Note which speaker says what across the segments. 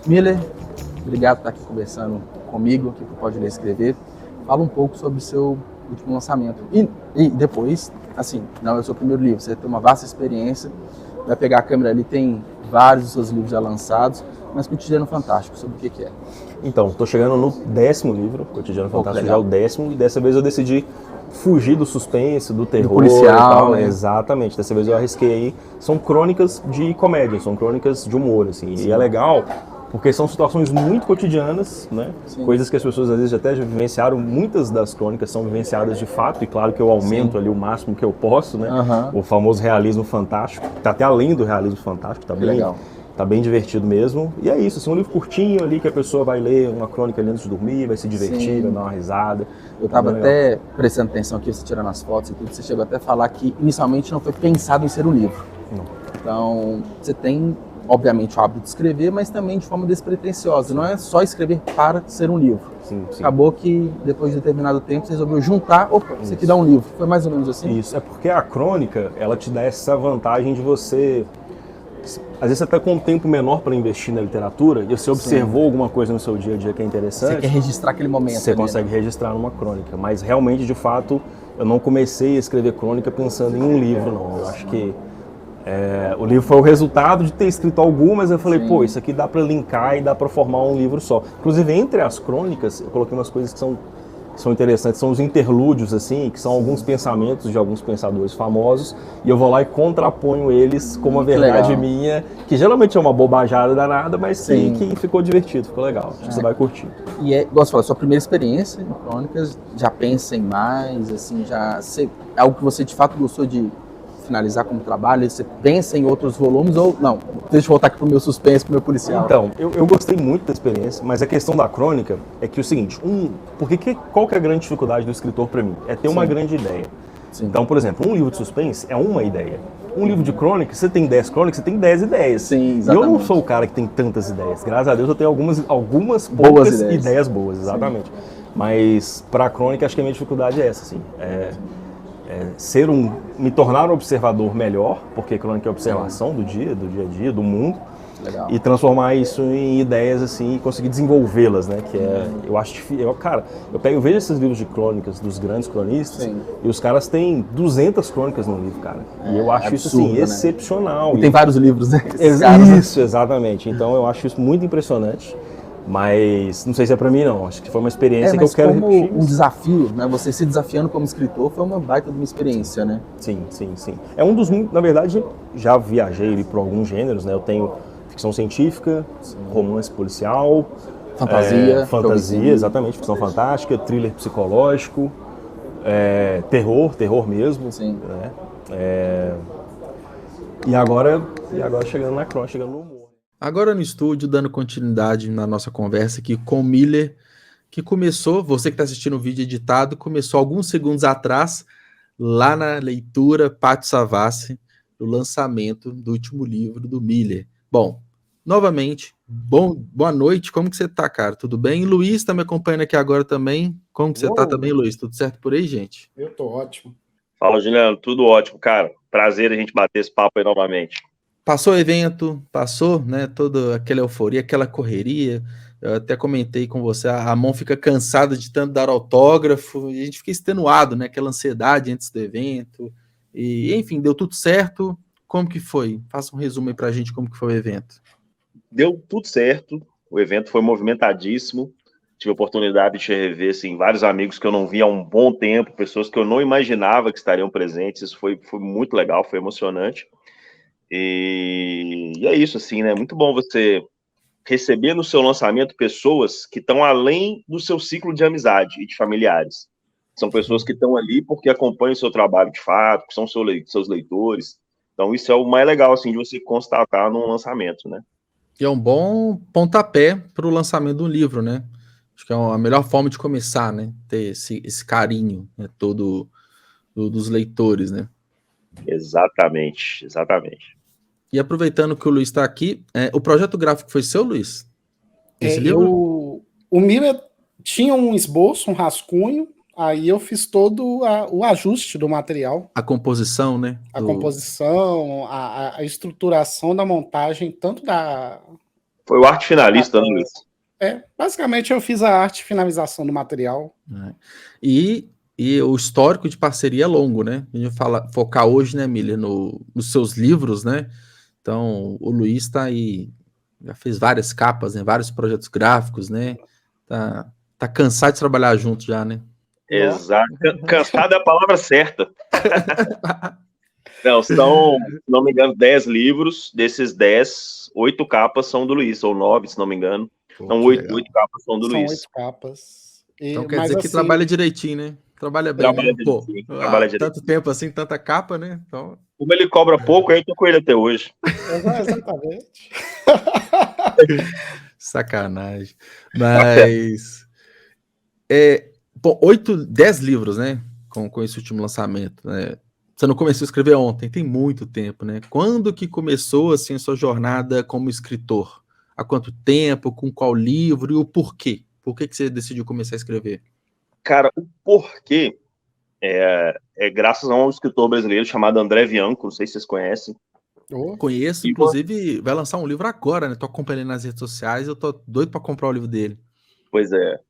Speaker 1: Miller, obrigado por estar aqui conversando comigo, aqui para o Pode Ler e Escrever. Fala um pouco sobre o seu último lançamento. E depois, assim, não é o seu primeiro livro, você tem uma vasta experiência, vai pegar a câmera ali, tem vários dos seus livros já lançados, mas Cotidiano Fantástico, sobre o que é?
Speaker 2: Então, estou chegando no 10º livro, Cotidiano Fantástico, já é o 10º, e dessa vez eu decidi fugir do suspense, do terror,
Speaker 1: do policial,
Speaker 2: e tal,
Speaker 1: né?
Speaker 2: Exatamente, dessa vez eu arrisquei aí. São crônicas de comédia, são crônicas de humor, assim, e é legal porque são situações muito cotidianas, né? Sim. Coisas que as pessoas às vezes até já vivenciaram. Muitas das crônicas são vivenciadas de fato, e claro que eu aumento ali o máximo que eu posso, né? O famoso realismo fantástico, tá até além do realismo fantástico, tá bem legal. Tá bem divertido mesmo. E é isso, assim, um livro curtinho ali que a pessoa vai ler uma crônica ali antes de dormir, vai se divertir, vai dar uma risada.
Speaker 1: Eu tava até prestando atenção aqui, você tirando as fotos e tudo, você chegou até a falar que inicialmente não foi pensado em ser um livro.
Speaker 2: Não.
Speaker 1: Então, você tem, obviamente, o hábito de escrever, mas também de forma despretensiosa. Não é só escrever para ser um livro.
Speaker 2: Sim.
Speaker 1: Acabou que, depois de determinado tempo, você resolveu juntar, isso aqui dá um livro. Foi mais ou menos assim?
Speaker 2: Isso, é porque a crônica, ela te dá essa vantagem de você... Às vezes você está com um tempo menor para investir na literatura e você observou alguma coisa no seu dia a dia que é interessante.
Speaker 1: Você quer registrar aquele momento.
Speaker 2: Você consegue registrar numa crônica. Mas realmente, de fato, eu não comecei a escrever crônica pensando em um livro, não. Eu acho que o livro foi o resultado de ter escrito algumas. Eu falei, pô, isso aqui dá para linkar e dá para formar um livro só. Inclusive, entre as crônicas, eu coloquei umas coisas que são interessantes, são os interlúdios, assim, que são alguns pensamentos de alguns pensadores famosos, e eu vou lá e contraponho eles com uma verdade minha, que geralmente é uma bobajada danada, mas que ficou divertido, ficou legal, acho que você vai curtir.
Speaker 1: E igual você falou, sua primeira experiência em crônicas, já pensa em mais, assim, é algo que você de fato gostou de finalizar como trabalho? Você pensa em outros volumes ou não? Deixa eu voltar aqui pro meu suspense, pro meu policial.
Speaker 2: Então, eu gostei muito da experiência, mas a questão da crônica é que o seguinte, qual que é a grande dificuldade do escritor para mim? É ter uma grande ideia. Então, por exemplo, um livro de suspense é uma ideia. Um livro de crônica, você tem 10 crônicas, você tem 10 ideias.
Speaker 1: Sim,
Speaker 2: exatamente. E eu não sou o cara que tem tantas ideias. Graças a Deus eu tenho algumas poucas ideias boas, exatamente. Mas para a crônica, acho que a minha dificuldade é essa, assim. Me tornar um observador melhor, porque crônica é observação do dia a dia, do mundo.
Speaker 1: Legal.
Speaker 2: E transformar isso em ideias assim e conseguir desenvolvê-las, né? Que eu acho difícil. Eu vejo esses livros de crônicas dos grandes cronistas e os caras têm 200 crônicas no livro, cara. E eu acho
Speaker 1: absurdo,
Speaker 2: isso assim, excepcional.
Speaker 1: E tem vários livros, né?
Speaker 2: Isso, exatamente. Então eu acho isso muito impressionante. Mas não sei se é pra mim, não. Acho que foi uma experiência que eu quero repetir.
Speaker 1: Um desafio, né? Você se desafiando como escritor foi uma baita de uma experiência, né?
Speaker 2: Sim. É um dos... Na verdade, já viajei por alguns gêneros, né? Eu tenho ficção científica, romance policial... Fantasia, exatamente. Ficção fantástica, thriller psicológico, terror mesmo.
Speaker 1: Sim.
Speaker 2: Né? E agora chegando na crônica, chegando no humor.
Speaker 1: Agora no estúdio, dando continuidade na nossa conversa aqui com o Miller, que começou, você que está assistindo o vídeo editado, começou alguns segundos atrás, lá na leitura Pátio Savassi, do lançamento do último livro do Miller. Bom, novamente, boa noite, como que você tá, cara? Tudo bem? E Luiz está me acompanhando aqui agora também. Como que você tá também, Luiz? Tudo certo por aí, gente?
Speaker 3: Eu tô ótimo.
Speaker 4: Fala, Juliano, tudo ótimo, cara. Prazer a gente bater esse papo aí novamente.
Speaker 1: Passou o evento, né, toda aquela euforia, aquela correria. Eu até comentei com você, a mão fica cansada de tanto dar autógrafo, e a gente fica extenuado, né, aquela ansiedade antes do evento. E, enfim, deu tudo certo. Como que foi? Faça um resumo aí pra gente como que foi o evento.
Speaker 4: Deu tudo certo, o evento foi movimentadíssimo. Tive a oportunidade de rever assim, vários amigos que eu não via há um bom tempo, pessoas que eu não imaginava que estariam presentes. Isso foi muito legal, foi emocionante. E é isso, assim, né? Muito bom você receber no seu lançamento pessoas que estão além do seu ciclo de amizade e de familiares. São pessoas que estão ali porque acompanham o seu trabalho de fato, que são seus leitores. Então, isso é o mais legal, assim, de você constatar num lançamento, né?
Speaker 1: E é um bom pontapé para o lançamento do livro, né? Acho que é a melhor forma de começar, né? Ter esse carinho, né, todo dos leitores, né?
Speaker 4: Exatamente.
Speaker 1: E aproveitando que o Luiz está aqui, o projeto gráfico foi seu, Luiz?
Speaker 3: Esse livro? O Miller tinha um esboço, um rascunho, aí eu fiz todo o ajuste do material.
Speaker 1: A composição, né?
Speaker 3: A composição, a estruturação da montagem, tanto
Speaker 4: Foi o arte finalista, né, Luiz?
Speaker 3: Basicamente eu fiz a arte finalização do material.
Speaker 1: E o histórico de parceria é longo, né? A gente vai focar hoje, né, Miller, nos seus livros, né? Então, o Luiz tá aí, já fez várias capas, né? Vários projetos gráficos, né? Tá cansado de trabalhar junto já, né?
Speaker 4: Exato. Cansado é a palavra certa. Não, são, se não me engano, 10 livros. Desses 10, 8 capas são do Luiz, ou 9, se não me engano. Então, 8 capas são do Luiz.
Speaker 3: São 8 capas.
Speaker 1: Então quer dizer que trabalha direitinho, né? Trabalha bem,
Speaker 4: trabalha
Speaker 1: né? Pô,
Speaker 4: trabalha direitinho.
Speaker 1: Tanto tempo assim, tanta capa, né? Então...
Speaker 4: Como ele cobra pouco, eu tô com ele até hoje.
Speaker 3: Exatamente.
Speaker 1: Sacanagem. Mas... 10 livros, né? Com esse último lançamento, né? Você não começou a escrever ontem, tem muito tempo, né? Quando que começou, assim, a sua jornada como escritor? Há quanto tempo? Com qual livro? E o porquê? Por que você decidiu começar a escrever?
Speaker 4: Cara, o porquê é graças a um escritor brasileiro chamado André Bianco, não sei se vocês conhecem.
Speaker 1: Conheço, inclusive vai lançar um livro agora, né? Tô acompanhando nas redes sociais, eu tô doido para comprar o livro dele.
Speaker 4: Pois é.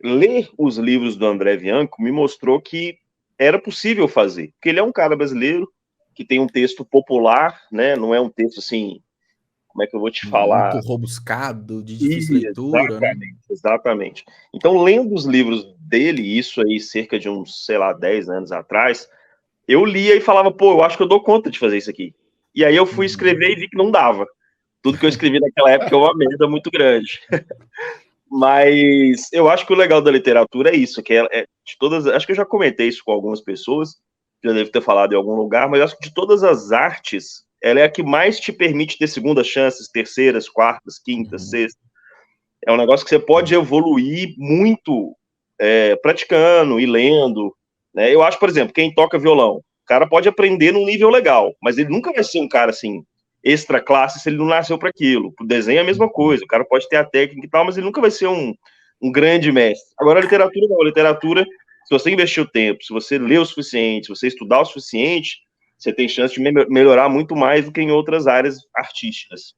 Speaker 4: Ler os livros do André Bianco me mostrou que era possível fazer, porque ele é um cara brasileiro que tem um texto popular, né? Não é um texto assim, como é que eu vou te falar?
Speaker 1: Muito rebuscado, de difícil leitura,
Speaker 4: exatamente,
Speaker 1: né?
Speaker 4: Exatamente. Então, lendo os livros dele, isso aí cerca de uns, 10 anos atrás, eu lia e falava, pô, eu acho que eu dou conta de fazer isso aqui. E aí eu fui escrever e vi que não dava. Tudo que eu escrevi naquela época é uma merda muito grande. Mas eu acho que o legal da literatura é isso, que de todas, acho que eu já comentei isso com algumas pessoas, já devo ter falado em algum lugar, mas eu acho que de todas as artes, ela é a que mais te permite ter segundas chances, terceiras, quartas, quintas, sextas. É um negócio que você pode evoluir muito praticando e lendo, né? Eu acho, por exemplo, quem toca violão, o cara pode aprender num nível legal, mas ele nunca vai ser um cara assim extra classe se ele não nasceu para aquilo. O desenho é a mesma coisa, o cara pode ter a técnica e tal, mas ele nunca vai ser um grande mestre. Agora a literatura não, a literatura, se você investir o tempo, se você ler o suficiente, se você estudar o suficiente, você tem chance de melhorar muito mais do que em outras áreas artísticas.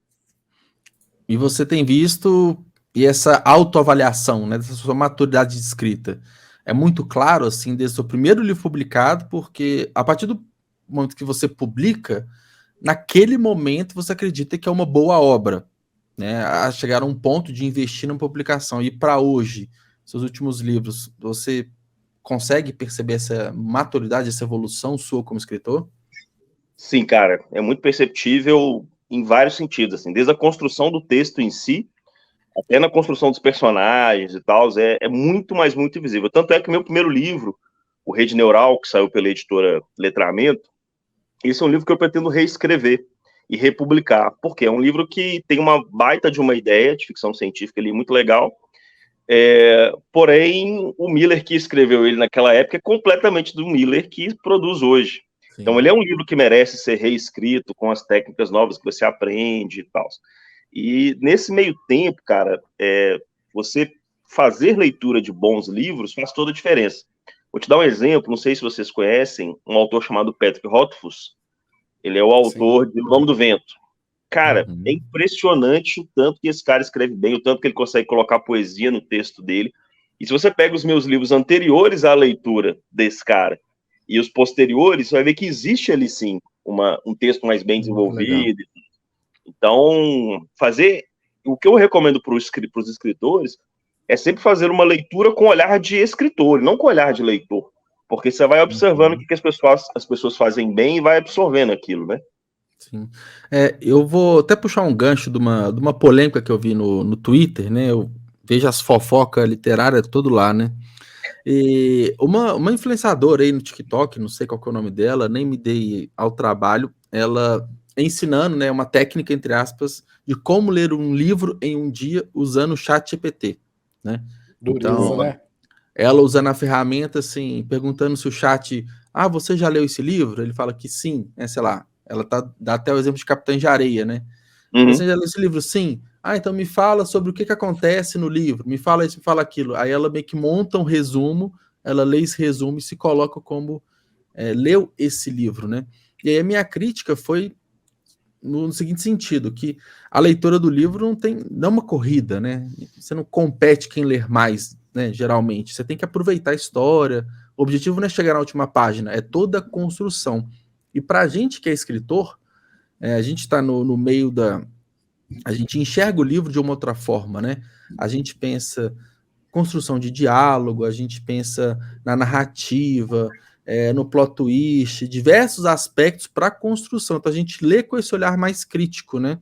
Speaker 1: E você tem visto, e essa autoavaliação, né, dessa sua maturidade de escrita, é muito claro, assim, desde o seu primeiro livro publicado, porque a partir do momento que você publica, naquele momento você acredita que é uma boa obra, né, a chegar a um ponto de investir na publicação. E para hoje, seus últimos livros, você consegue perceber essa maturidade, essa evolução sua como escritor?
Speaker 4: Sim, cara, é muito perceptível em vários sentidos, assim, desde a construção do texto em si, até na construção dos personagens e tal, é muito, mas muito visível. Tanto é que o meu primeiro livro, O Rede Neural, que saiu pela editora Letramento, esse é um livro que eu pretendo reescrever e republicar, porque é um livro que tem uma baita de uma ideia de ficção científica ali muito legal, porém, o Miller que escreveu ele naquela época é completamente do Miller que produz hoje. Sim. Então, ele é um livro que merece ser reescrito com as técnicas novas que você aprende e tal. E nesse meio tempo, cara, você fazer leitura de bons livros faz toda a diferença. Vou te dar um exemplo, não sei se vocês conhecem, um autor chamado Patrick Rothfuss. Ele é o autor de O Nome do Vento. Cara, é impressionante o tanto que esse cara escreve bem, o tanto que ele consegue colocar poesia no texto dele. E se você pega os meus livros anteriores à leitura desse cara e os posteriores, você vai ver que existe ali, sim, um texto mais bem desenvolvido. Então, o que eu recomendo para os escritores é sempre fazer uma leitura com olhar de escritor, não com olhar de leitor, porque você vai observando o que as pessoas fazem bem e vai absorvendo aquilo, né?
Speaker 1: Sim. Eu vou até puxar um gancho de uma polêmica que eu vi no Twitter, né? Eu vejo as fofocas literárias tudo lá, né? E uma influenciadora aí no TikTok, não sei qual que é o nome dela, nem me dei ao trabalho, ela ensinando, né, uma técnica, entre aspas, de como ler um livro em um dia usando o ChatGPT, né?
Speaker 3: Dureza,
Speaker 1: então,
Speaker 3: né?
Speaker 1: Ela usando a ferramenta, assim, perguntando se o chat, você já leu esse livro? Ele fala que sim, sei lá, ela dá até o exemplo de Capitães de Areia, né? Você já leu esse livro? Sim. Então me fala sobre o que acontece no livro, me fala isso, me fala aquilo. Aí ela meio que monta um resumo, ela lê esse resumo e se coloca como leu esse livro, né? E aí a minha crítica foi no seguinte sentido, que a leitura do livro não é uma corrida, né? Você não compete quem ler mais, né? Geralmente, você tem que aproveitar a história. O objetivo não é chegar na última página, é toda a construção. E para a gente que é escritor, a gente está no meio da... A gente enxerga o livro de uma outra forma, né? A gente pensa construção de diálogo, a gente pensa na narrativa, no plot twist, diversos aspectos para a construção. Então a gente lê com esse olhar mais crítico, né?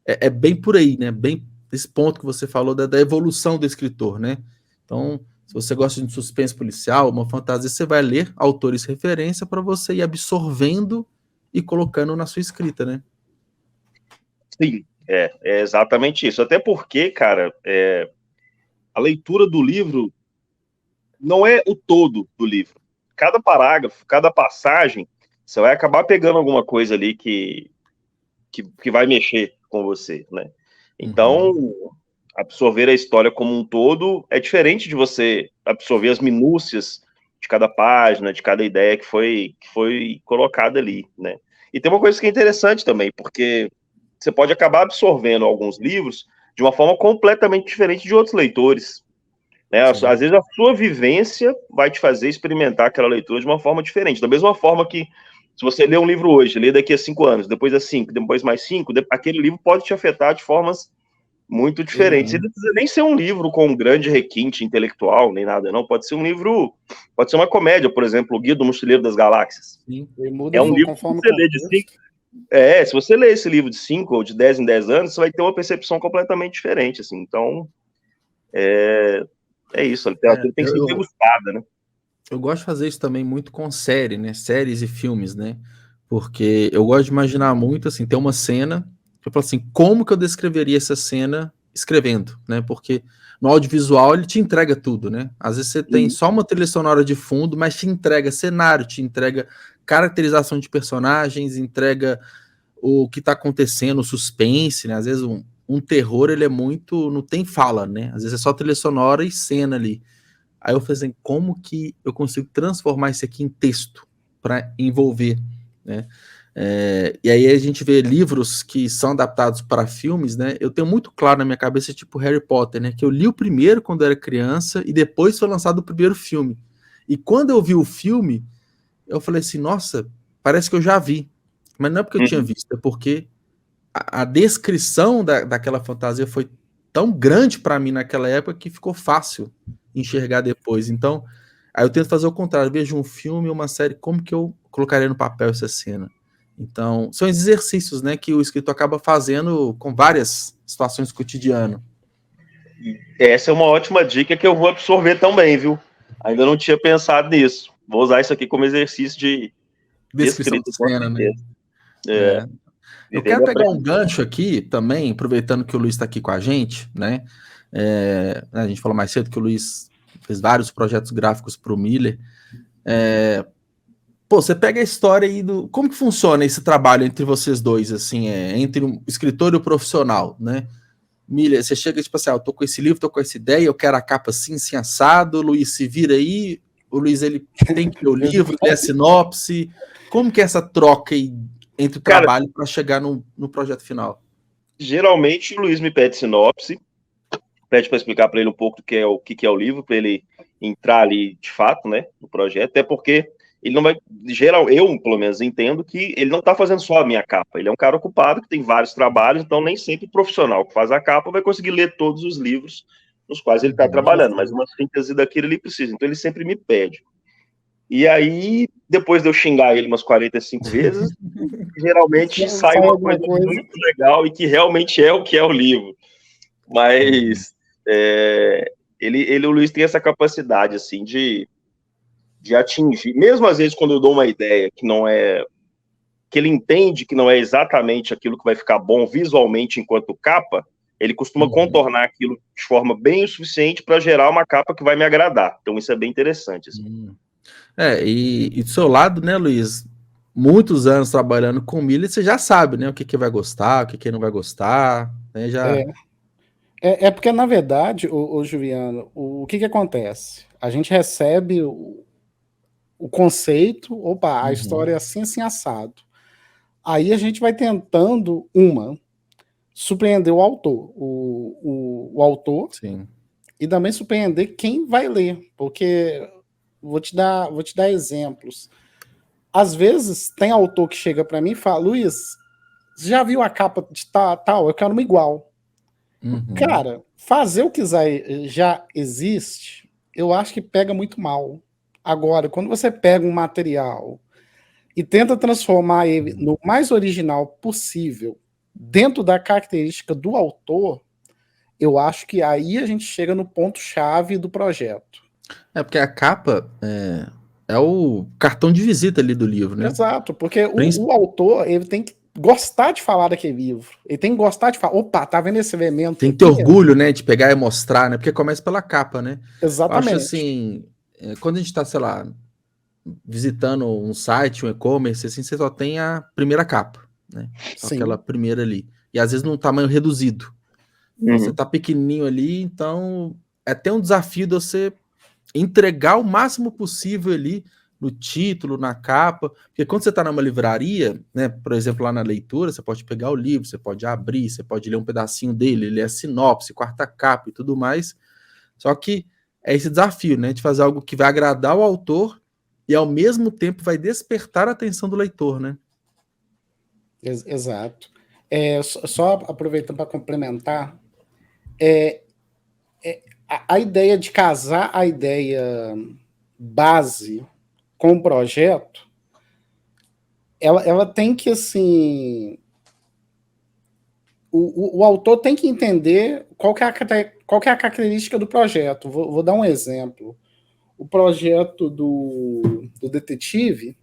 Speaker 1: É bem por aí, né? Bem esse ponto que você falou da evolução do escritor, né? Então, se você gosta de suspense policial, uma fantasia, você vai ler autores referência para você ir absorvendo e colocando na sua escrita, né?
Speaker 4: Sim, é exatamente isso. Até porque, cara, a leitura do livro não é o todo do livro. Cada parágrafo, cada passagem, você vai acabar pegando alguma coisa ali que vai mexer com você, né? Então, absorver a história como um todo é diferente de você absorver as minúcias de cada página, de cada ideia que foi colocada ali, né? E tem uma coisa que é interessante também, porque você pode acabar absorvendo alguns livros de uma forma completamente diferente de outros leitores, né? Às vezes a sua vivência vai te fazer experimentar aquela leitura de uma forma diferente. Da mesma forma que, se você lê um livro hoje, lê daqui a 5 anos, depois a 5, depois mais 5, aquele livro pode te afetar de formas muito diferentes. E não precisa nem ser um livro com um grande requinte intelectual, nem nada, não. Pode ser um livro, pode ser uma comédia, por exemplo, O Guia do Mochileiro das Galáxias.
Speaker 3: Sim,
Speaker 4: é um livro que você lê de 5... se você lê esse livro de 5 ou de 10 em 10 anos, você vai ter uma percepção completamente diferente, assim. Então, é isso, a literatura tem que ser degustada, né?
Speaker 1: Eu gosto de fazer isso também muito com série, né? Séries e filmes, né? Porque eu gosto de imaginar muito, assim, ter uma cena, eu falo assim, como que eu descreveria essa cena escrevendo, né? Porque no audiovisual ele te entrega tudo, né? Às vezes você tem só uma trilha sonora de fundo, mas te entrega cenário, te entrega caracterização de personagens, entrega o que tá acontecendo, o suspense, né? Às vezes um terror, ele é muito... não tem fala, né? Às vezes é só trilha sonora e cena ali. Aí eu falei assim, como que eu consigo transformar isso aqui em texto para envolver, né? E aí a gente vê livros que são adaptados para filmes, né? Eu tenho muito claro na minha cabeça, tipo Harry Potter, né? Que eu li o primeiro quando era criança e depois foi lançado o primeiro filme. E quando eu vi o filme, eu falei assim, nossa, parece que eu já vi. Mas não é porque eu tinha visto, é porque a descrição daquela fantasia foi tão grande para mim naquela época que ficou fácil enxergar depois. Então, aí eu tento fazer o contrário, vejo um filme, uma série, como que eu colocaria no papel essa cena? Então, são exercícios, né, que o escritor acaba fazendo com várias situações do cotidiano.
Speaker 4: Essa é uma ótima dica que eu vou absorver também, viu? Ainda não tinha pensado nisso. Vou usar isso aqui como exercício de
Speaker 1: descrição de cena, né? Eu quero pegar um gancho aqui também, aproveitando que o Luiz está aqui com a gente, né? A gente falou mais cedo que o Luiz fez vários projetos gráficos para o Miller. Você pega a história aí do... Como que funciona esse trabalho entre vocês dois, assim, entre o escritor e o profissional, né? Miller, você chega tipo assim, eu tô com esse livro, tô com essa ideia, eu quero a capa assim, assim, assado, o Luiz se vira aí, o Luiz, ele tem que ler o livro, ler a sinopse. Como que é essa troca aí entre o trabalho para chegar no projeto final?
Speaker 4: Geralmente o Luiz me pede sinopse, pede para explicar para ele um pouco do que é o livro, para ele entrar ali de fato, né, no projeto, até porque ele não vai, eu pelo menos entendo que ele não está fazendo só a minha capa, ele é um cara ocupado que tem vários trabalhos, então nem sempre o profissional que faz a capa vai conseguir ler todos os livros nos quais ele está trabalhando, mas uma síntese daquilo ele precisa, então ele sempre me pede. E aí, depois de eu xingar ele umas 45 vezes, geralmente sai uma coisa muito legal e que realmente é o que é o livro. Mas o Luiz tem essa capacidade, assim, de atingir, mesmo às vezes quando eu dou uma ideia que não é, que ele entende que não é exatamente aquilo que vai ficar bom visualmente enquanto capa, ele costuma contornar aquilo de forma bem o suficiente para gerar uma capa que vai me agradar. Então isso é bem interessante, assim.
Speaker 1: E do seu lado, né, Luiz, muitos anos trabalhando com Miller, você já sabe, né, o que vai gostar, o que não vai gostar, né, já...
Speaker 3: porque, na verdade, o Juliano, o que acontece? A gente recebe o conceito, a história assim, assim, assado. Aí a gente vai tentando surpreender o autor, o autor,
Speaker 1: Sim.
Speaker 3: e também surpreender quem vai ler, porque vou te dar exemplos. Às vezes tem autor que chega para mim e fala: Luiz, você já viu a capa de tal? Eu quero uma igual.
Speaker 1: Uhum.
Speaker 3: Cara, fazer o que já existe, eu acho que pega muito mal. Agora, quando você pega um material e tenta transformar ele no mais original possível, dentro da característica do autor, eu acho que aí a gente chega no ponto-chave do projeto.
Speaker 1: Porque a capa é o cartão de visita ali do livro, né?
Speaker 3: Exato, porque o autor, ele tem que gostar de falar daquele livro. Ele tem que gostar de falar, opa, tá vendo esse elemento
Speaker 1: Tem que ter
Speaker 3: aqui?
Speaker 1: orgulho, né, de pegar e mostrar, né? Porque começa pela capa, né?
Speaker 3: Exatamente.
Speaker 1: Eu acho assim, quando a gente tá, sei lá, visitando um site, um e-commerce, assim, você só tem a primeira capa, né? Só
Speaker 3: Sim.
Speaker 1: aquela primeira ali. E às vezes num tamanho reduzido. Então, você tá pequenininho ali, então é até um desafio de você entregar o máximo possível ali no título, na capa, porque quando você está numa livraria, né, por exemplo, lá na leitura, você pode pegar o livro, você pode abrir, você pode ler um pedacinho dele, ler a sinopse, quarta capa e tudo mais, só que é esse desafio, né, de fazer algo que vai agradar o autor e ao mesmo tempo vai despertar a atenção do leitor, né?
Speaker 3: Exato. Só aproveitando para complementar, a ideia de casar a ideia base com o projeto, ela tem que, assim, o autor tem que entender qual que é a característica do projeto. Vou dar um exemplo. O projeto do detetive,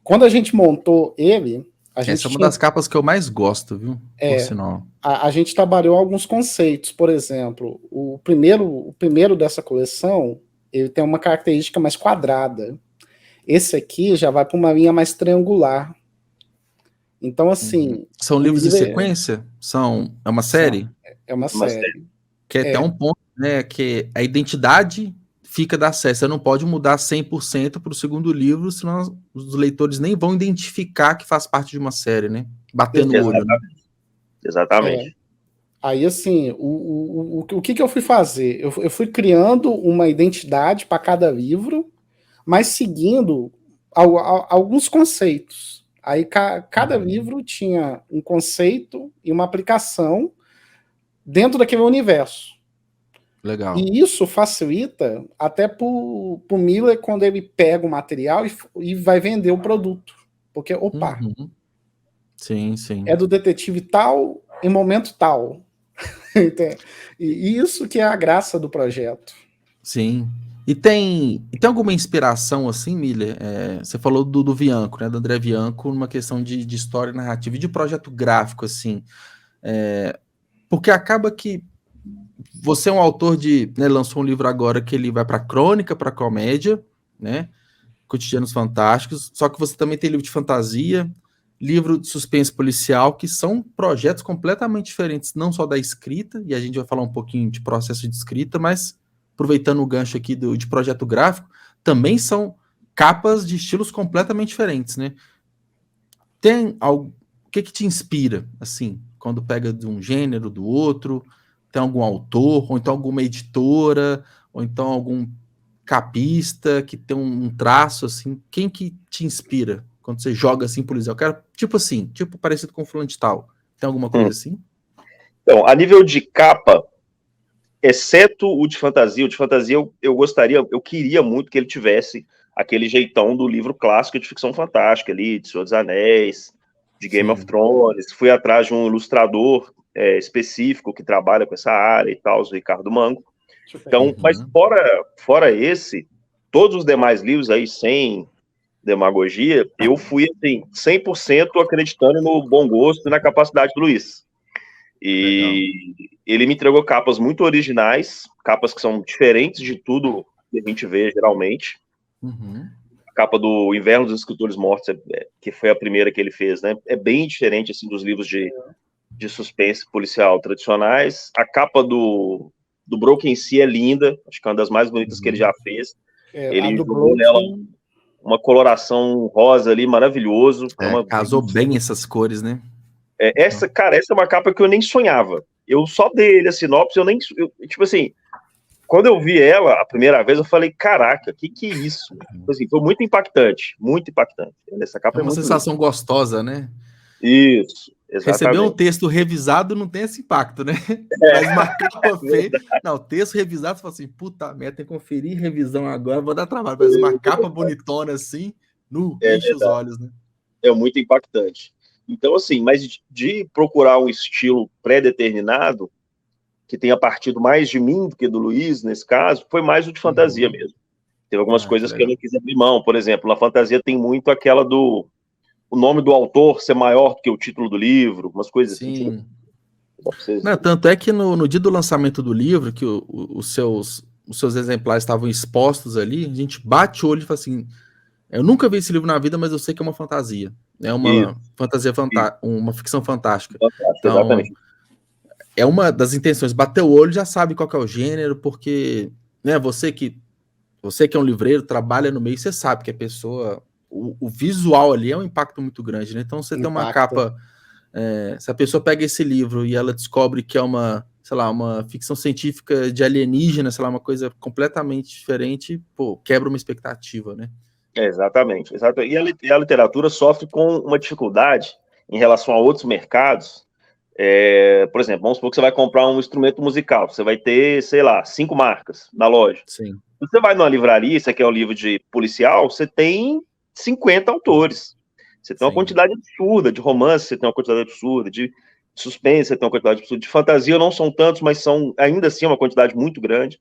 Speaker 3: quando a gente montou ele,
Speaker 1: Essa é uma das capas que eu mais gosto, viu? Por sinal.
Speaker 3: A gente trabalhou alguns conceitos. Por exemplo, o primeiro dessa coleção, ele tem uma característica mais quadrada. Esse aqui já vai para uma linha mais triangular. Então, assim...
Speaker 1: São livros de sequência? É uma série?
Speaker 3: É uma série.
Speaker 1: Que é até um ponto, né, que a identidade fica da série. Você não pode mudar 100% para o segundo livro, senão os leitores nem vão identificar que faz parte de uma série, né? Batendo o olho. Né?
Speaker 4: Exatamente.
Speaker 3: Aí, assim, o que eu fui fazer? Eu fui criando uma identidade para cada livro, mas seguindo alguns conceitos. Aí cada livro tinha um conceito e uma aplicação dentro daquele universo.
Speaker 1: Legal.
Speaker 3: E isso facilita até para o Miller quando ele pega o material e vai vender o produto. Porque, opa,
Speaker 1: sim.
Speaker 3: É do detetive tal em momento tal. E isso que é a graça do projeto.
Speaker 1: Sim. E tem alguma inspiração assim, Miller? Você falou do Bianco, né? Do André Bianco, numa questão de história narrativa e de projeto gráfico, assim. Porque acaba que você é um autor lançou um livro agora que ele vai para crônica, para comédia, né? Cotidianos Fantásticos, só que você também tem livro de fantasia, livro de suspense policial, que são projetos completamente diferentes, não só da escrita, e a gente vai falar um pouquinho de processo de escrita, mas aproveitando o gancho aqui de projeto gráfico, também são capas de estilos completamente diferentes, né? Tem algo, o que te inspira, assim, quando pega de um gênero, do outro? Tem algum autor, ou então alguma editora, ou então algum capista que tem um traço, assim? Quem que te inspira quando você joga assim policial? Eu quero, tipo parecido com o fulano de tal. Tem alguma coisa assim?
Speaker 4: Então, a nível de capa, exceto o de fantasia eu queria muito que ele tivesse aquele jeitão do livro clássico de ficção fantástica ali, de Senhor dos Anéis, de Game of Thrones. Fui atrás de um ilustrador específico que trabalha com essa área e tal, o Ricardo Mango. Então, mas fora esse, todos os demais livros aí, sem demagogia, eu fui assim, 100% acreditando no bom gosto e na capacidade do Luiz. E ele me entregou capas muito originais, capas que são diferentes de tudo que a gente vê geralmente. A capa do Inverno dos Escritores Mortos, que foi a primeira que ele fez, né? É bem diferente assim, dos livros de suspense policial tradicionais. A capa do Broken Sea é linda, acho que é uma das mais bonitas que ele já fez. Ele jogou nela uma coloração rosa ali, maravilhoso.
Speaker 1: Casou bem essas cores, né?
Speaker 4: Essa é uma capa que eu nem sonhava. Eu só dei ele a sinopse, tipo assim, quando eu vi ela a primeira vez, eu falei, caraca, que é isso? Assim, foi muito impactante, muito impactante. Essa capa
Speaker 1: É uma sensação gostosa, né?
Speaker 4: Isso, exatamente.
Speaker 1: Receber um texto revisado não tem esse impacto, né? Mas uma capa feia... Não, texto revisado, você fala assim, puta merda, tem que conferir revisão agora, vou dar trabalho. Mas uma capa bonitona assim, enche os olhos, né?
Speaker 4: É muito impactante. Então, assim, mas de procurar um estilo pré-determinado, que tenha partido mais de mim do que do Luiz, nesse caso, foi mais o de fantasia mesmo. Teve algumas coisas que eu não quis abrir mão. Por exemplo, na fantasia tem muito aquela o nome do autor ser maior do que o título do livro, umas coisas assim.
Speaker 1: Não, tanto é que no dia do lançamento do livro, que os seus exemplares estavam expostos ali, a gente bate o olho e fala assim, eu nunca vi esse livro na vida, mas eu sei que é uma fantasia. É uma fantasia uma ficção fantástica. Então,
Speaker 4: exatamente.
Speaker 1: É uma das intenções, bater o olho, já sabe qual que é o gênero, porque, né, você que é um livreiro, trabalha no meio, você sabe que a pessoa, o visual ali é um impacto muito grande, né? Então você tem uma capa, se a pessoa pega esse livro e ela descobre que é uma, sei lá, uma ficção científica de alienígena, sei lá, uma coisa completamente diferente, pô, quebra uma expectativa, né?
Speaker 4: Exatamente. E a literatura sofre com uma dificuldade em relação a outros mercados. Por exemplo, vamos supor que você vai comprar um instrumento musical, você vai ter, sei lá, 5 marcas na loja.
Speaker 1: Sim.
Speaker 4: Se você vai numa livraria, você quer um livro de policial, você tem 50 autores. Você tem uma quantidade absurda de romance, você tem uma quantidade absurda de suspense, você tem uma quantidade absurda de fantasia, não são tantos, mas são ainda assim uma quantidade muito grande.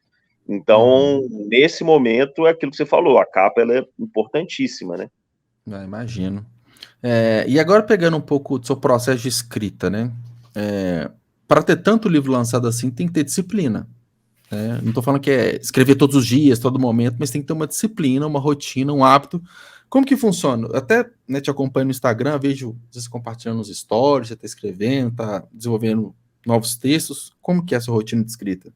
Speaker 4: Então, nesse momento, é aquilo que você falou, a capa ela é importantíssima, né?
Speaker 1: Imagino. E agora pegando um pouco do seu processo de escrita, né? Para ter tanto livro lançado assim, tem que ter disciplina. Não estou falando que é escrever todos os dias, todo momento, mas tem que ter uma disciplina, uma rotina, um hábito. Como que funciona? Até, né, te acompanho no Instagram, vejo você compartilhando nos stories, você está escrevendo, está desenvolvendo novos textos. Como que é a sua rotina de escrita?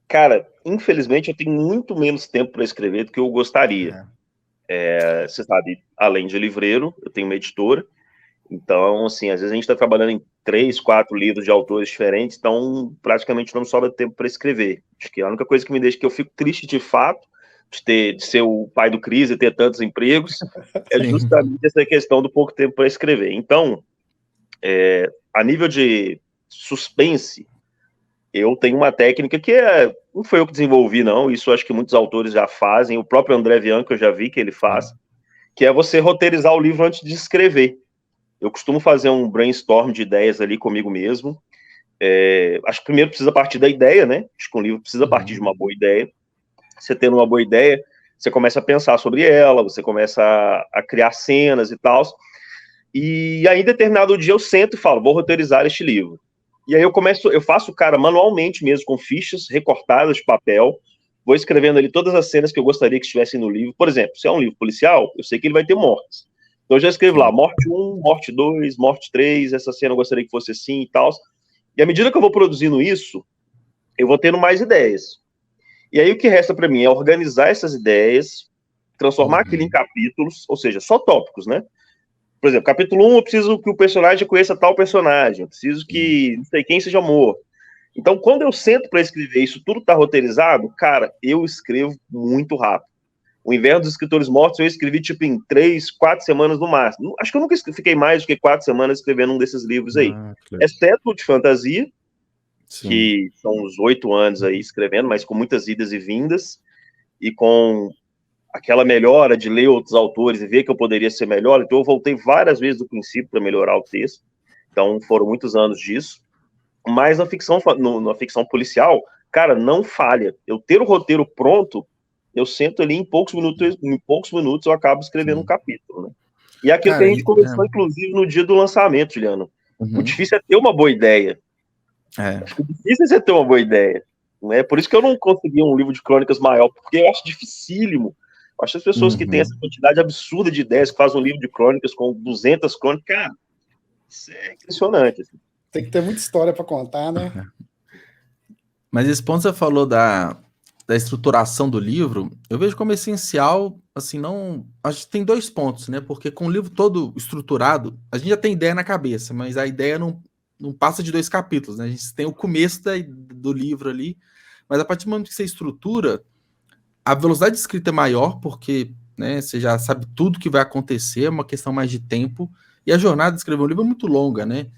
Speaker 4: Cara, infelizmente eu tenho muito menos tempo para escrever do que eu gostaria. Você sabe, além de livreiro, eu tenho uma editora. Então, assim, às vezes a gente está trabalhando em 3, 4 livros de autores diferentes, então praticamente não me sobra tempo para escrever. Acho que a única coisa que me deixa que eu fico triste de fato, de ser o pai do Cris e ter tantos empregos, é justamente essa questão do pouco tempo para escrever. Então, a nível de suspense, eu tenho uma técnica que não foi eu que desenvolvi, não, isso acho que muitos autores já fazem, o próprio André Bianco eu já vi que ele faz, que é você roteirizar o livro antes de escrever. Eu costumo fazer um brainstorm de ideias ali comigo mesmo. Acho que primeiro precisa partir da ideia, né? Acho que um livro precisa partir de uma boa ideia. Você tendo uma boa ideia, você começa a pensar sobre ela, você começa a criar cenas e tal. E aí, em determinado dia, eu sento e falo, vou roteirizar este livro. E aí eu faço o cara manualmente mesmo, com fichas recortadas de papel, vou escrevendo ali todas as cenas que eu gostaria que estivessem no livro. Por exemplo, se é um livro policial, eu sei que ele vai ter mortes. Então eu já escrevo lá, morte 1, morte 2, morte 3, essa cena eu gostaria que fosse assim e tal. E à medida que eu vou produzindo isso, eu vou tendo mais ideias. E aí o que resta para mim é organizar essas ideias, transformar aquilo em capítulos, ou seja, só tópicos, né? Por exemplo, capítulo 1, eu preciso que o personagem conheça tal personagem, eu preciso que não sei quem seja morto. Então, quando eu sento para escrever isso, tudo está roteirizado, cara, eu escrevo muito rápido. O Inverno dos Escritores Mortos eu escrevi tipo em 3, 4 semanas no máximo. Acho que eu nunca fiquei mais do que 4 semanas escrevendo um desses livros aí. Exceto o de fantasia, que são uns 8 anos aí escrevendo, mas com muitas idas e vindas, e com aquela melhora de ler outros autores e ver que eu poderia ser melhor. Então eu voltei várias vezes do princípio para melhorar o texto. Então foram muitos anos disso. Mas na ficção policial, cara, não falha. Eu ter o roteiro pronto, eu sento ali em poucos minutos eu acabo escrevendo um capítulo, né? E aquilo que a gente conversou, inclusive, no dia do lançamento, Juliano. O difícil é ter uma boa ideia. Acho que o difícil é ter uma boa ideia. Né? Por isso que eu não consegui um livro de crônicas maior, porque eu acho dificílimo. Eu acho que as pessoas que têm essa quantidade absurda de ideias, que fazem um livro de crônicas com 200 crônicas, cara, isso é impressionante. Assim.
Speaker 3: Tem que ter muita história para contar, né?
Speaker 1: Mas esse ponto você falou da estruturação do livro, eu vejo como essencial, assim, não... Acho que tem 2 pontos, né? Porque com o livro todo estruturado, a gente já tem ideia na cabeça, mas a ideia não passa de 2 capítulos, né? A gente tem o começo do livro ali, mas a partir do momento que você estrutura, a velocidade de escrita é maior, porque, né, você já sabe tudo que vai acontecer, é uma questão mais de tempo, e a jornada de escrever um livro é muito longa, né?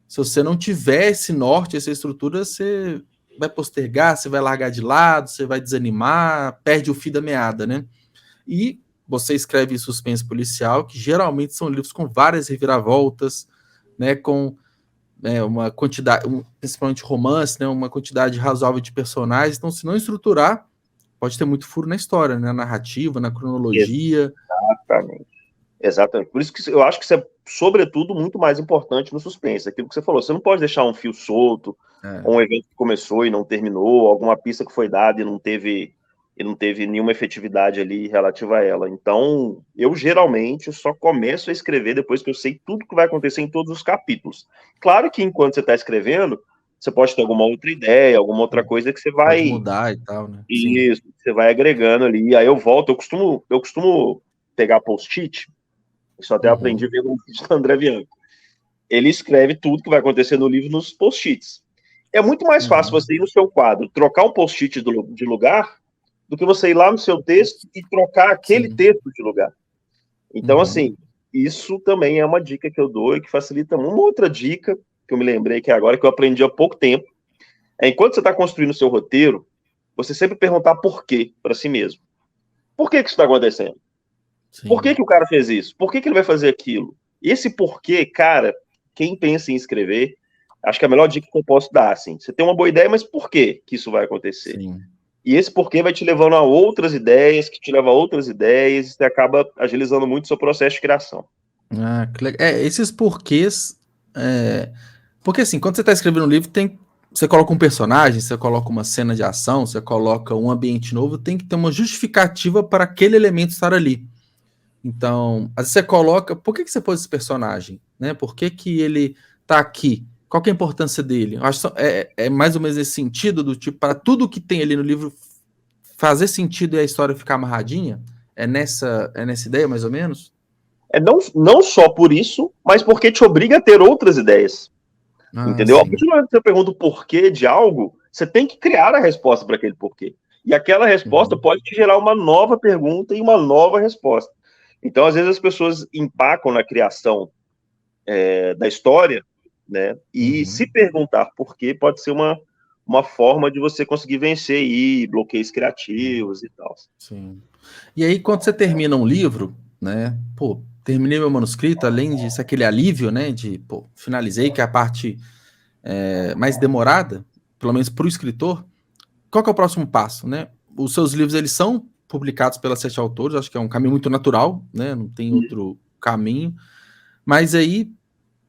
Speaker 1: Se você não tiver esse norte, essa estrutura, você vai postergar, você vai largar de lado, você vai desanimar, perde o fio da meada, né? E você escreve suspense policial, que geralmente são livros com várias reviravoltas, né, com uma quantidade, principalmente romance, né, uma quantidade razoável de personagens. Então, se não estruturar, pode ter muito furo na história, né, na narrativa, na cronologia.
Speaker 4: Exatamente. Exatamente. Por isso que eu acho que isso é, sobretudo, muito mais importante no suspense. Aquilo que você falou, você não pode deixar um fio solto, ou um evento que começou e não terminou, alguma pista que foi dada e não teve nenhuma efetividade ali relativa a ela. Então, eu geralmente só começo a escrever depois que eu sei tudo que vai acontecer em todos os capítulos. Claro que enquanto você está escrevendo, você pode ter alguma outra ideia, alguma outra coisa que você vai...
Speaker 1: Pode mudar e tal, né?
Speaker 4: Isso, sim. Você vai agregando ali, aí eu volto, eu costumo pegar post-it, isso até aprendi vendo um vídeo do André Bianco. Ele escreve tudo que vai acontecer no livro nos post-its. É muito mais fácil você ir no seu quadro, trocar um post-it de lugar, do que você ir lá no seu texto e trocar aquele texto de lugar. Então, assim, isso também é uma dica que eu dou e que facilita. Uma outra dica que eu me lembrei que agora, que eu aprendi há pouco tempo, é enquanto você está construindo o seu roteiro, você sempre perguntar por quê para si mesmo. Por que isso está acontecendo? Sim. Por que o cara fez isso? Por que ele vai fazer aquilo? Esse porquê, cara, quem pensa em escrever, acho que é a melhor dica que eu posso dar, assim. Você tem uma boa ideia, mas por que isso vai acontecer?
Speaker 1: Sim.
Speaker 4: E esse porquê vai te levando a outras ideias, que te leva a outras ideias, e você acaba agilizando muito o seu processo de criação.
Speaker 1: Ah, que legal. Esses porquês... Porque, assim, quando você está escrevendo um livro, você coloca um personagem, você coloca uma cena de ação, você coloca um ambiente novo, tem que ter uma justificativa para aquele elemento estar ali. Então, às vezes você coloca... Por que você pôs esse personagem? Né? Por que ele está aqui? Qual que é a importância dele? Eu acho que é mais ou menos esse sentido do tipo, para tudo que tem ali no livro fazer sentido e a história ficar amarradinha? É nessa ideia, mais ou menos?
Speaker 4: Não só por isso, mas porque te obriga a ter outras ideias. Entendeu? A partir do momento que você pergunta o porquê de algo, você tem que criar a resposta para aquele porquê. E aquela resposta pode te gerar uma nova pergunta e uma nova resposta. Então, às vezes, as pessoas empacam na criação da história, né? E se perguntar por quê pode ser uma forma de você conseguir vencer aí bloqueios criativos e tal.
Speaker 1: Sim. E aí, quando você termina um livro, né? Pô, terminei meu manuscrito, além disso, aquele alívio, né? De, pô, finalizei, que é a parte mais demorada, pelo menos para o escritor. Qual que é o próximo passo, né? Os seus livros, eles são publicados pelas 7 autores, acho que é um caminho muito natural, né? Não tem outro caminho. Mas aí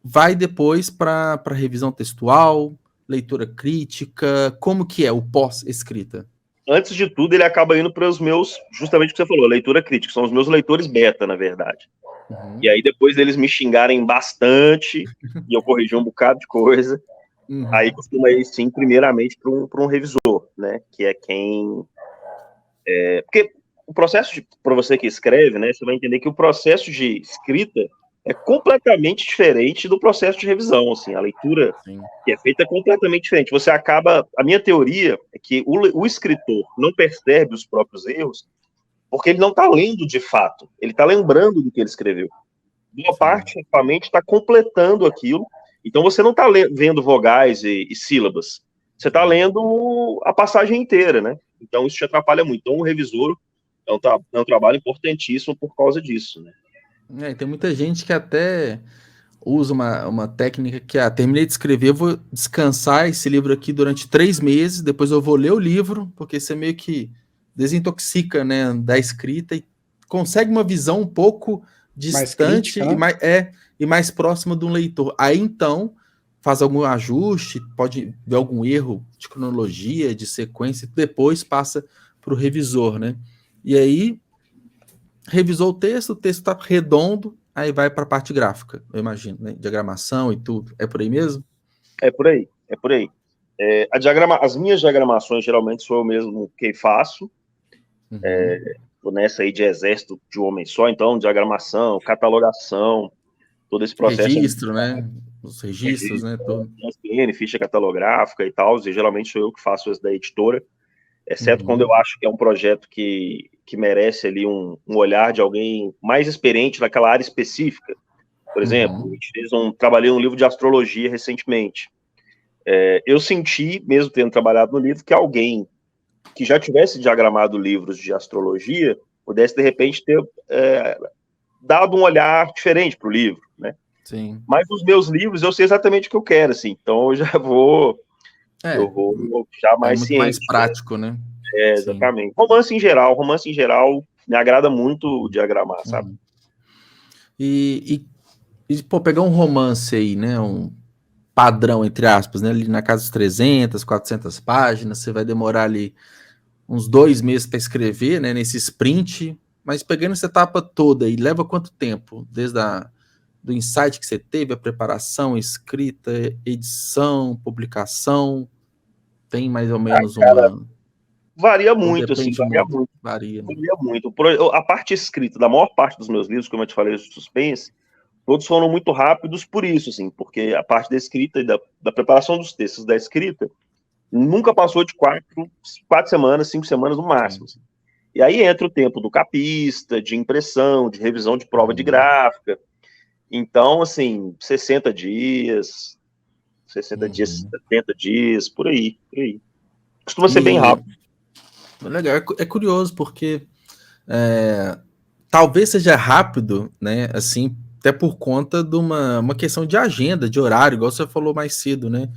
Speaker 1: vai depois para revisão textual, leitura crítica, como que é o pós-escrita?
Speaker 4: Antes de tudo, ele acaba indo para os meus, justamente o que você falou, leitura crítica, são os meus leitores beta, na verdade. E aí, depois deles me xingarem bastante, e eu corrigir um bocado de coisa, aí costuma ir, sim, primeiramente para um revisor, né, que é quem... porque o processo, para você que escreve, né, você vai entender que o processo de escrita é completamente diferente do processo de revisão, assim, a leitura que é feita é completamente diferente. Você acaba... A minha teoria é que o escritor não percebe os próprios erros porque ele não está lendo de fato, ele está lembrando do que ele escreveu. Boa parte, a mente está completando aquilo, então você não está vendo vogais e sílabas, você está lendo a passagem inteira, né? Então isso te atrapalha muito. Então o revisor é um trabalho importantíssimo por causa disso, né?
Speaker 1: Tem muita gente que até usa uma técnica que terminei de escrever, eu vou descansar esse livro aqui durante 3 meses, depois eu vou ler o livro, porque você meio que desintoxica, né, da escrita e consegue uma visão um pouco distante mais crítica, né? e mais próxima de um leitor. Aí então faz algum ajuste, pode ver algum erro de cronologia, de sequência, depois passa para o revisor, né? E aí revisou o texto está redondo, aí vai para a parte gráfica, eu imagino, né? Diagramação e tudo. É por aí mesmo?
Speaker 4: É por aí, é por aí. As minhas diagramações, geralmente, sou eu mesmo que faço.
Speaker 1: Uhum.
Speaker 4: Tô nessa aí de exército de um homem só, então, diagramação, catalogação, todo esse processo.
Speaker 1: Registro, né? Os registros, né? Tudo.
Speaker 4: ISBN, ficha catalográfica e tal, e geralmente sou eu que faço isso da editora, exceto quando eu acho que é um projeto que merece ali um olhar de alguém mais experiente naquela área específica. Por exemplo, trabalhei um livro de astrologia recentemente. Eu senti, mesmo tendo trabalhado no livro, que alguém que já tivesse diagramado livros de astrologia pudesse, de repente, ter dado um olhar diferente para o livro, né?
Speaker 1: Sim.
Speaker 4: Mas os meus livros, eu sei exatamente o que eu quero, assim, então eu já vou já mais
Speaker 1: muito
Speaker 4: ciente.
Speaker 1: mais prático, né?
Speaker 4: Exatamente. Sim. Romance em geral, me agrada muito diagramar, sabe?
Speaker 1: E pô, pegar um romance aí, né, um padrão, entre aspas, né, ali na casa dos 300, 400 páginas, você vai demorar ali uns 2 meses para escrever, né, nesse sprint, mas pegando essa etapa toda aí, leva quanto tempo? Desde do insight que você teve, a preparação, escrita, edição, publicação, tem mais ou menos uma...
Speaker 4: Varia muito, assim, varia muito.
Speaker 1: Varia, né?
Speaker 4: Varia muito. A parte escrita da maior parte dos meus livros, como eu te falei, de suspense, todos foram muito rápidos por isso, assim, porque a parte da escrita e da preparação dos textos da escrita nunca passou de 4 semanas, 5 semanas no máximo. Assim. E aí entra o tempo do capista, de impressão, de revisão de prova de gráfica. Então, assim, 60 dias, 70 dias, por aí. Costuma ser bem rápido.
Speaker 1: Legal, é curioso, porque talvez seja rápido, né, assim, até por conta de uma questão de agenda, de horário, igual você falou mais cedo, né?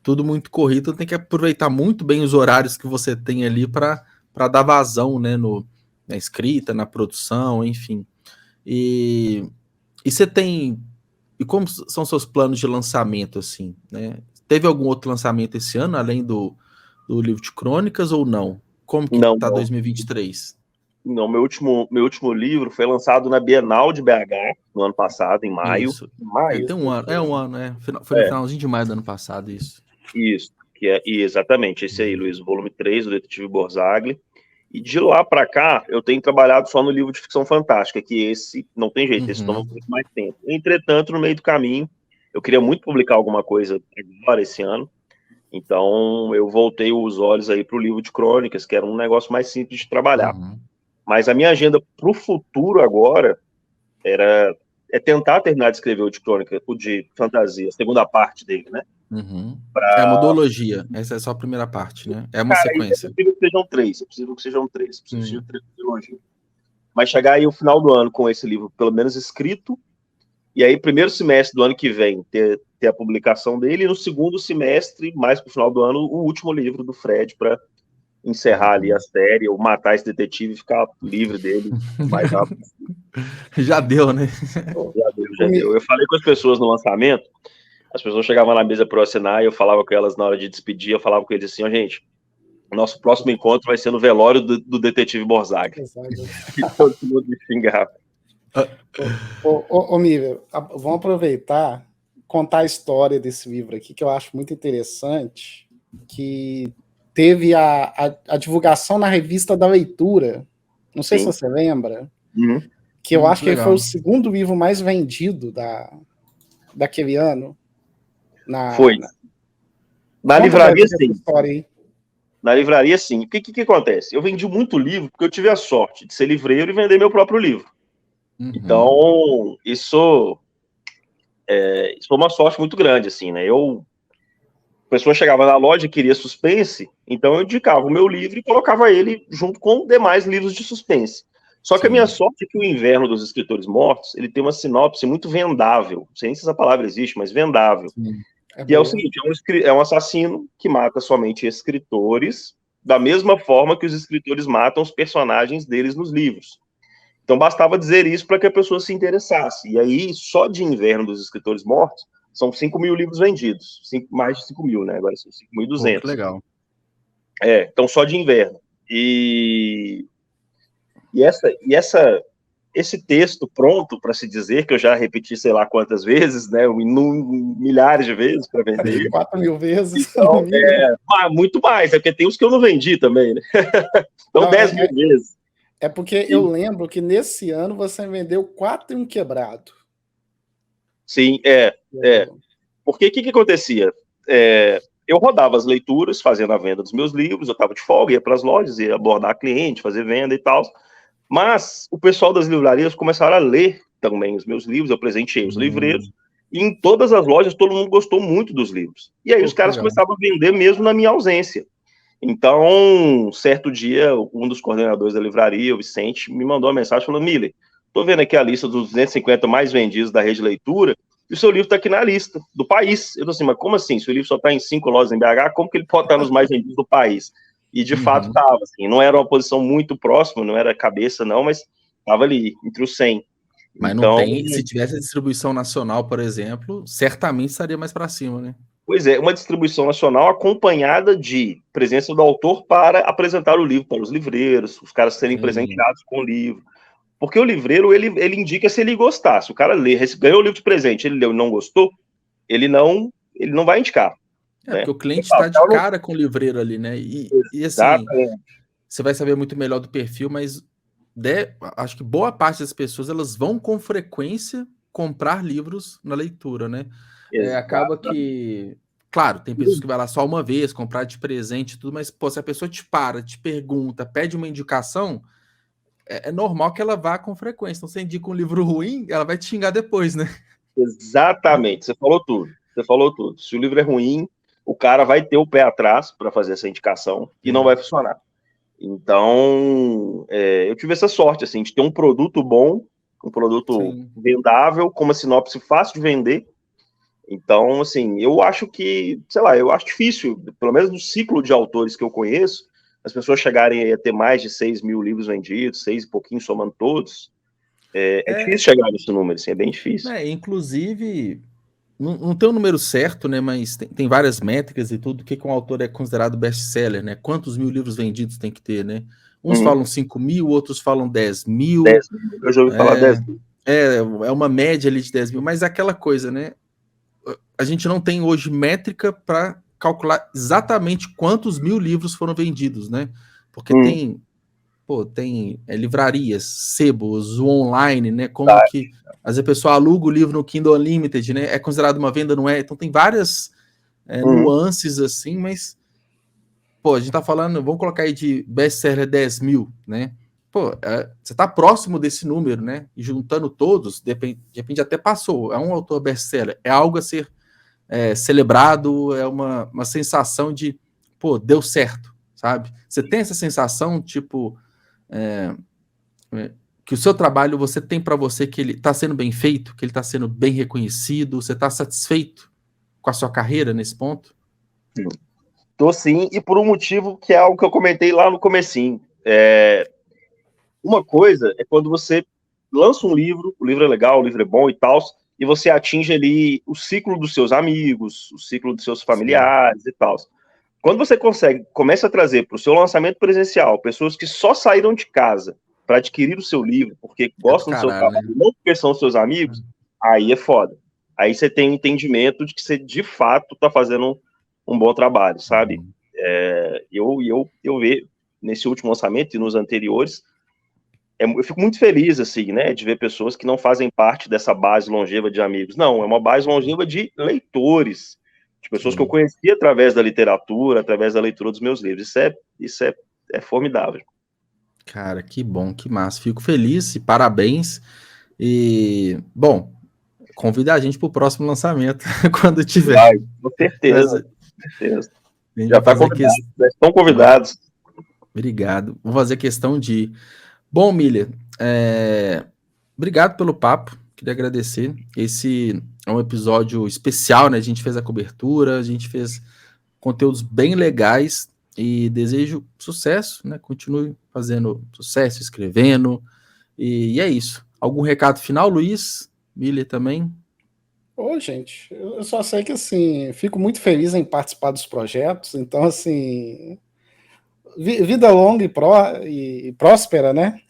Speaker 1: Tudo muito corrido, tem que aproveitar muito bem os horários que você tem ali para dar vazão, né, na escrita, na produção, enfim. E você tem... E como são seus planos de lançamento, assim, né? Teve algum outro lançamento esse ano, além do livro de crônicas, ou não? Como que tá 2023?
Speaker 4: Não, meu último livro foi lançado na Bienal de BH, no ano passado, em maio.
Speaker 1: Isso. Tem um ano, foi no finalzinho de maio do ano passado, isso.
Speaker 4: Isso, exatamente, esse aí, Luiz, o volume 3, do Detetive Borzagli. E de lá para cá, eu tenho trabalhado só no livro de ficção fantástica, que esse não tem jeito, esse toma muito mais tempo. Entretanto, no meio do caminho, eu queria muito publicar alguma coisa agora, esse ano, então eu voltei os olhos aí para o livro de crônicas, que era um negócio mais simples de trabalhar. Mas a minha agenda para o futuro agora é tentar terminar de escrever o de crônica, o de fantasia, a segunda parte dele, né?
Speaker 1: É a modologia, essa é só a primeira parte, né? É uma sequência.
Speaker 4: Eu preciso que sejam três, preciso de 3 trilogias. Mas chegar aí o final do ano com esse livro, pelo menos escrito, e aí primeiro semestre do ano que vem ter a publicação dele, e no segundo semestre, mais pro final do ano, o último livro do Fred, para encerrar ali a série, ou matar esse detetive e ficar livre dele mais rápido.
Speaker 1: Já deu, né?
Speaker 4: Já deu. Eu falei com as pessoas no lançamento, as pessoas chegavam na mesa para eu assinar, e eu falava com elas na hora de despedir, eu falava com eles assim, gente, nosso próximo encontro vai ser no velório do detetive Borzagli. E todo mundo me xingava.
Speaker 3: Mívia, vamos aproveitar, contar a história desse livro aqui, que eu acho muito interessante, que teve a divulgação na revista da leitura, não sei se você lembra, que eu acho que ele foi o segundo livro mais vendido daquele ano.
Speaker 4: Foi. Na livraria, sim. Na livraria, sim. O que acontece? Eu vendi muito livro porque eu tive a sorte de ser livreiro e vender meu próprio livro. Então, isso foi uma sorte muito grande, assim, né? A pessoa chegava na loja e queria suspense, então eu indicava o meu livro e colocava ele junto com demais livros de suspense. Só que a minha sorte é que o Inverno dos Escritores Mortos, ele tem uma sinopse muito vendável. Não sei se essa palavra existe, mas vendável. E é o seguinte, é um assassino que mata somente escritores, da mesma forma que os escritores matam os personagens deles nos livros. Então bastava dizer isso para que a pessoa se interessasse. E aí, só de Inverno dos Escritores Mortos, são 5 mil livros vendidos. Mais de 5 mil, né? Agora são 5.200.
Speaker 1: Legal.
Speaker 4: Então só de Inverno. E essa esse texto pronto para se dizer, que eu já repeti sei lá quantas vezes, né, milhares de vezes para vender.
Speaker 3: 4.000 vezes.
Speaker 4: Então, muito mais, porque tem os que eu não vendi também, né? Então, 10.000 vezes.
Speaker 3: É porque eu lembro que nesse ano você vendeu 4 e um quebrado.
Speaker 4: Sim, Porque o que acontecia? Eu rodava as leituras, fazendo a venda dos meus livros, eu estava de folga, ia para as lojas, ia abordar cliente, fazer venda e tal. Mas o pessoal das livrarias começaram a ler também os meus livros, eu presenteei os livreiros, e em todas as lojas todo mundo gostou muito dos livros. E aí os caras começavam a vender mesmo na minha ausência. Então, certo dia, um dos coordenadores da livraria, o Vicente, me mandou uma mensagem falando: Miller, tô vendo aqui a lista dos 250 mais vendidos da Rede Leitura, e o seu livro está aqui na lista do país. Eu tô assim, mas como assim? Se o livro só está em 5 lojas em BH, como que ele pode estar nos mais vendidos do país? E de fato estava, assim, não era uma posição muito próxima, não era cabeça não, mas estava ali, entre os 100.
Speaker 1: Mas então, não tem, se tivesse a distribuição nacional, por exemplo, certamente estaria mais para cima, né?
Speaker 4: Pois é, uma distribuição nacional acompanhada de presença do autor para apresentar o livro para os livreiros, os caras serem presenteados com o livro. Porque o livreiro, ele indica se ele gostar. Se o cara ganhou o livro de presente, ele leu e não gostou, ele não vai indicar.
Speaker 1: Né? Porque o cliente está de cara com o livreiro ali, né? E assim, você vai saber muito melhor do perfil, mas acho que boa parte das pessoas, elas vão com frequência comprar livros na leitura, né? Acaba que, claro, tem pessoas que vai lá só uma vez, comprar de presente e tudo, mas, pô, se a pessoa te pergunta, pede uma indicação, é normal que ela vá com frequência. Então, você indica um livro ruim, ela vai te xingar depois, né?
Speaker 4: Exatamente, você falou tudo. Se o livro é ruim, o cara vai ter o pé atrás para fazer essa indicação e não vai funcionar. Então, eu tive essa sorte, assim, de ter um produto bom, um produto vendável, com uma sinopse fácil de vender. Então, assim, eu acho que, sei lá, eu acho difícil, pelo menos no ciclo de autores que eu conheço, as pessoas chegarem a ter mais de 6.000 livros vendidos, 6 e pouquinho somando todos. É difícil chegar nesse número, assim, é bem difícil.
Speaker 1: Inclusive, não tem um número certo, né? Mas tem várias métricas e tudo, o que um autor é considerado best-seller, né? Quantos mil livros vendidos tem que ter, né? Uns falam 5.000, outros falam 10.000.
Speaker 4: 10.000, eu já ouvi falar 10.000.
Speaker 1: É uma média ali de 10.000, mas é aquela coisa, né? A gente não tem hoje métrica para calcular exatamente quantos mil livros foram vendidos, né? Porque tem livrarias, sebos, o online, né? Como que às vezes a pessoa aluga o livro no Kindle Unlimited, né? É considerado uma venda, não é? Então tem várias nuances assim, mas pô, a gente tá falando, vamos colocar aí de best-seller 10.000, né? Pô, você tá próximo desse número, né? E juntando todos, de repente até passou. É um autor best-seller, é algo a ser celebrado, é uma sensação de, pô, deu certo, sabe? Você tem essa sensação, tipo, que o seu trabalho, você tem para você que ele está sendo bem feito, que ele está sendo bem reconhecido, você está satisfeito com a sua carreira nesse ponto?
Speaker 4: Tô sim, e por um motivo que é algo que eu comentei lá no comecinho. Uma coisa é quando você lança um livro, o livro é legal, o livro é bom e tal, e você atinge ali o ciclo dos seus amigos, o ciclo dos seus familiares e tal. Quando você começa a trazer para o seu lançamento presencial pessoas que só saíram de casa para adquirir o seu livro, porque gostam do seu trabalho, não porque são seus amigos, aí é foda. Aí você tem um entendimento de que você, de fato, está fazendo um bom trabalho, sabe? Eu vejo, nesse último lançamento e nos anteriores, eu fico muito feliz, assim, né, de ver pessoas que não fazem parte dessa base longeva de amigos. Não, é uma base longeva de leitores, de pessoas que eu conheci através da literatura, através da leitura dos meus livros. Isso é formidável.
Speaker 1: Cara, que bom, que massa. Fico feliz e parabéns. E, bom, convida a gente para o próximo lançamento, quando tiver.
Speaker 4: Vai, com certeza. Já está convidado, já estão convidados.
Speaker 1: Obrigado. Vou fazer questão de... Bom, Miller, obrigado pelo papo, queria agradecer. Esse é um episódio especial, né? A gente fez a cobertura, a gente fez conteúdos bem legais e desejo sucesso, né? Continue fazendo sucesso, escrevendo, e é isso. Algum recado final, Luiz? Miller também?
Speaker 3: Gente, eu só sei que, assim, fico muito feliz em participar dos projetos, então, assim... Vida longa e próspera, né?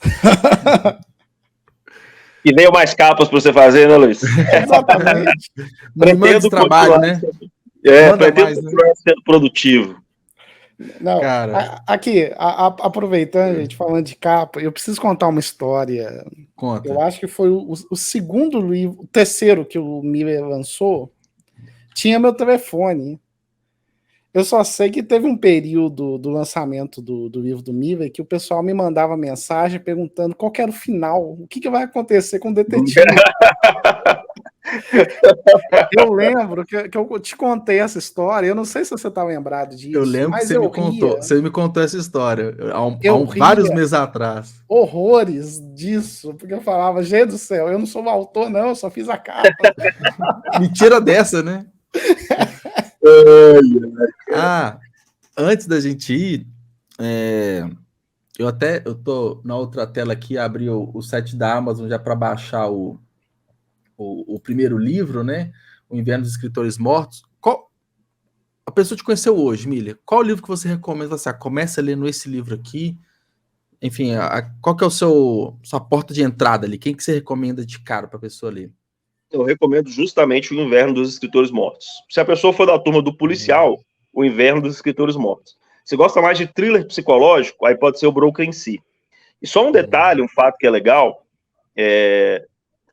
Speaker 4: Que venham mais capas para você fazer, né, Luiz?
Speaker 3: Exatamente.
Speaker 1: Me manda esse trabalho, né? Manda
Speaker 4: pretendo
Speaker 1: mais, né?
Speaker 4: continuar sendo produtivo.
Speaker 3: Não,
Speaker 1: Cara,
Speaker 3: aqui, aproveitando, gente, falando de capa, eu preciso contar uma história. Eu
Speaker 1: conta.
Speaker 3: acho que foi o segundo livro, o terceiro que o Miller lançou, tinha meu telefone. Eu só sei que teve um período do lançamento do livro do Miller que o pessoal me mandava mensagem perguntando qual que era o final, o que vai acontecer com o detetive. Eu lembro que eu te contei essa história, eu não sei se você está lembrado
Speaker 1: Eu
Speaker 3: disso,
Speaker 1: lembro que
Speaker 3: mas
Speaker 1: você me contou. Você me contou essa história
Speaker 3: eu
Speaker 1: vários
Speaker 3: ria
Speaker 1: meses atrás.
Speaker 3: horrores disso, porque eu falava, gente do céu, eu não sou o autor, não, eu só fiz a capa.
Speaker 1: Me tira dessa, né? Ah, antes da gente ir, eu tô na outra tela aqui, abri o site da Amazon já para baixar o primeiro livro, né? O Inverno dos Escritores Mortos. A pessoa te conheceu hoje, Miller. Qual o livro que você recomenda? Assim, começa lendo esse livro aqui. Enfim, qual que é sua porta de entrada ali? Quem que você recomenda de cara para a pessoa ler?
Speaker 4: Eu recomendo justamente o Inverno dos Escritores Mortos. Se a pessoa for da turma do policial, o Inverno dos Escritores Mortos. Se gosta mais de thriller psicológico, aí pode ser o Broken Sea. E só um detalhe, um fato que é legal, é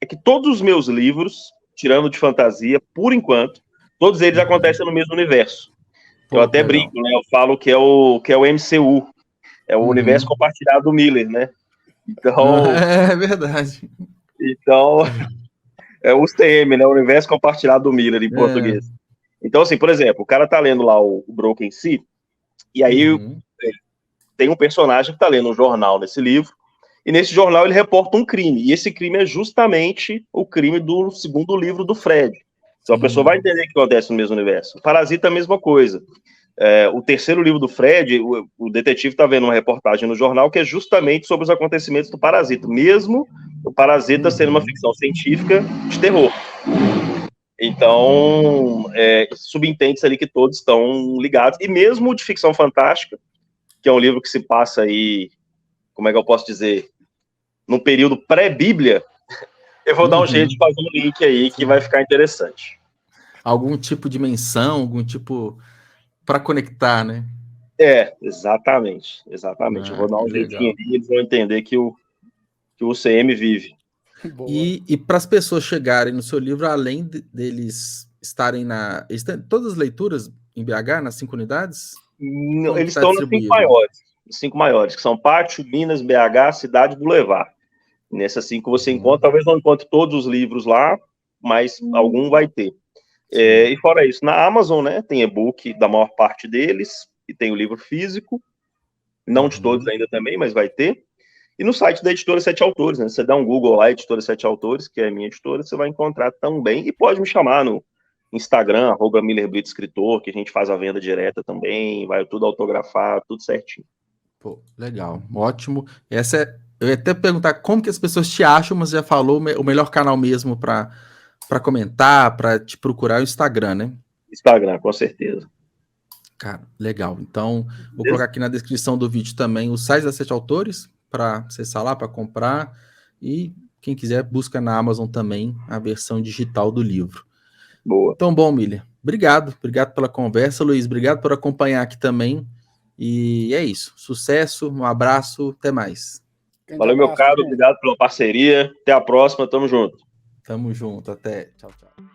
Speaker 4: que todos os meus livros, tirando de fantasia, por enquanto, todos eles acontecem no mesmo universo.
Speaker 1: Pô,
Speaker 4: Eu até
Speaker 1: legal.
Speaker 4: brinco, né? Eu falo que é o MCU, é o universo compartilhado do Miller, né? Então,
Speaker 1: É verdade.
Speaker 4: é o UCM, né? O universo compartilhado do Miller em português. Então, assim, por exemplo, o cara tá lendo lá o Broken Sea, e aí tem um personagem que tá lendo um jornal nesse livro, e nesse jornal ele reporta um crime, e esse crime é justamente o crime do segundo livro do Fred. Então a pessoa vai entender o que acontece no mesmo universo. Parasita é a mesma coisa. O terceiro livro do Fred, o detetive está vendo uma reportagem no jornal que é justamente sobre os acontecimentos do Parasita, mesmo o Parasita sendo uma ficção científica de terror. Então, subentende-se ali que todos estão ligados, e mesmo o de ficção fantástica, que é um livro que se passa aí, como é que eu posso dizer, no período pré-Bíblia, eu vou dar um jeito de fazer um link aí que vai ficar interessante.
Speaker 1: Algum tipo de menção, algum tipo para conectar, né?
Speaker 4: Exatamente. Eu vou dar um jeitinho aí e eles vão entender que o UCM vive.
Speaker 1: E para as pessoas chegarem no seu livro, além deles estarem todas as leituras em BH, nas 5 unidades?
Speaker 4: Não, eles estão nas 5 maiores, que são Pátio, Minas, BH, Cidade do Levar. Nessas 5 você encontra, talvez não encontre todos os livros lá, mas algum vai ter. E fora isso, na Amazon, né, tem e-book da maior parte deles, e tem o livro físico, não de todos ainda também, mas vai ter. E no site da Editora 7 Autores, né, você dá um Google lá, Editora 7 Autores, que é a minha editora, você vai encontrar também, e pode me chamar no Instagram, @MillerBritoEscritor, que a gente faz a venda direta também, vai tudo autografar, tudo certinho.
Speaker 1: Pô, legal, ótimo. Eu ia até perguntar como que as pessoas te acham, mas já falou o melhor canal mesmo para comentar, para te procurar é o Instagram, né?
Speaker 4: Instagram, com certeza.
Speaker 1: Cara, legal. Então, vou colocar aqui na descrição do vídeo também o site da 7 Autores, para acessar lá, para comprar. E quem quiser, busca na Amazon também a versão digital do livro.
Speaker 4: Boa.
Speaker 1: Então, bom, Miller, obrigado pela conversa, Luiz, obrigado por acompanhar aqui também. E é isso. Sucesso, um abraço, até mais.
Speaker 4: Valeu, meu caro, obrigado pela parceria. Até a próxima, tamo junto.
Speaker 1: Tamo junto, até. Tchau, tchau.